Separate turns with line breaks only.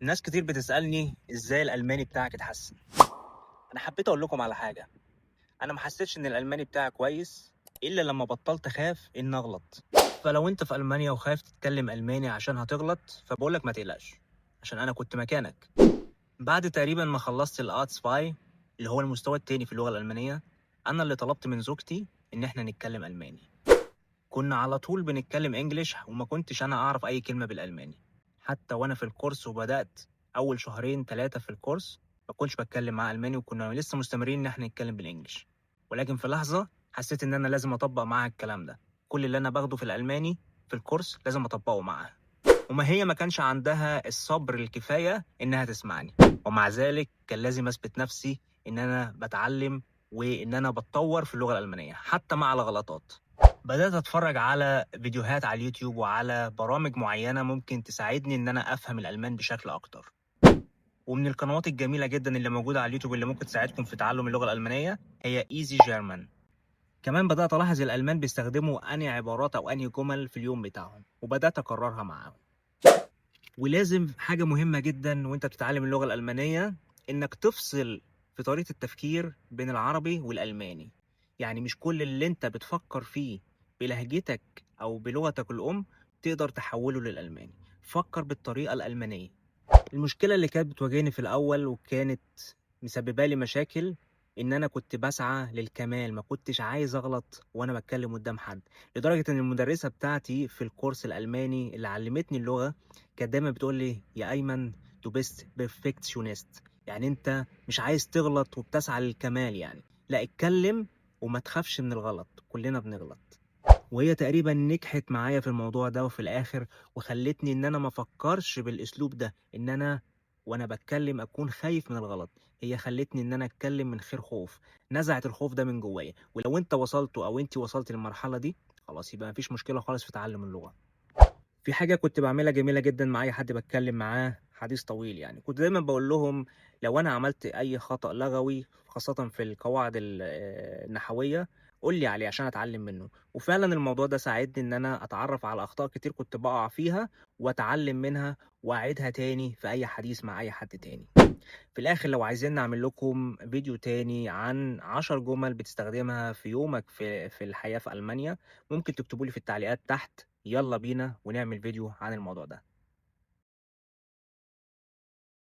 ناس كتير بتسألني ازاي الألماني بتاعك اتحسن. أنا حبيت أقول لكم على حاجة. أنا ما حسيتش إن الألماني بتاعي كويس إلا لما بطلت أخاف إن أغلط. فلو أنت في ألمانيا وخايف تتكلم ألماني عشان هتغلط فبقولك ما تقلقش، عشان أنا كنت مكانك. بعد تقريبا ما خلصت الآتس باي اللي هو المستوى التاني في اللغة الألمانية، أنا اللي طلبت من زوجتي إن إحنا نتكلم ألماني. كنا على طول بنتكلم انجليش وما كنتش انا اعرف اي كلمة بالالماني. حتى وانا في الكورس وبدأت اول شهرين ثلاثة في الكورس ما كنتش بتكلم مع الماني، وكنا لسه مستمرين ان احنا نتكلم بالانجليش. ولكن في لحظة حسيت ان انا لازم اطبق معاها الكلام ده. كل اللي انا باخده في الالماني في الكورس لازم اطبقه معاها. وما هي ما كانش عندها الصبر الكفاية انها تسمعني، ومع ذلك كان لازم اثبت نفسي ان انا بتعلم وان انا بتطور في اللغة الالمانية حتى مع الغلطات. بدأت أتفرج على فيديوهات على اليوتيوب وعلى برامج معينة ممكن تساعدني إن أنا أفهم الألمان بشكل أكتر. ومن القنوات الجميلة جدا اللي موجودة على اليوتيوب اللي ممكن تساعدكم في تعلم اللغة الألمانية هي Easy German. كمان بدأت ألاحظ الألمان بيستخدموا أنهي عبارات أو أنهي جمل في اليوم بتاعهم، وبدأت أكررها معاهم. ولازم حاجة مهمة جدا وأنت بتتعلم اللغة الألمانية إنك تفصل في طريقة التفكير بين العربي والألماني. يعني مش كل اللي أنت بتفكر فيه بلهجتك أو بلغتك الأم تقدر تحوله للألماني. فكر بالطريقة الألمانية. المشكلة اللي كانت بتواجهني في الأول وكانت مسببة لي مشاكل إن أنا كنت بسعى للكمال، ما كنتش عايز أغلط وأنا بتكلم قدام حد. لدرجة إن المدرسة بتاعتي في الكورس الألماني اللي علمتني اللغة كانت دايما بتقول لي يا أيمن تو بيست بيرفكشنست، يعني أنت مش عايز تغلط وبتسعى للكمال، يعني لا اتكلم وما تخافش من الغلط، كلنا بنغلط. وهي تقريبا نجحت معايا في الموضوع ده وفي الاخر، وخلتني ان انا ما افكرش بالاسلوب ده ان انا وانا بتكلم اكون خايف من الغلط. هي خلتني ان انا اتكلم من غير خوف، نزعت الخوف ده من جوايا. ولو انت وصلت او انت وصلت للمرحلة دي خلاص يبقى مفيش مشكلة خالص في تعلم اللغة. في حاجة كنت بعملها جميلة جدا مع أي حد بتكلم معاه حديث طويل، يعني كنت دايما بقول لهم لو أنا عملت أي خطأ لغوي خاصة في القواعد النحوية قول لي عليه عشان أتعلم منه. وفعلا الموضوع ده ساعدني إن أنا أتعرف على أخطاء كتير كنت بقع فيها وأتعلم منها وأعيدها تاني في أي حديث مع أي حد تاني. في الآخر لو عايزين نعمل لكم فيديو تاني عن 10 جمل بتستخدمها في يومك في الحياة في ألمانيا، ممكن تكتبوا لي في التعليقات تحت. يلا بينا ونعمل فيديو عن الموضوع ده.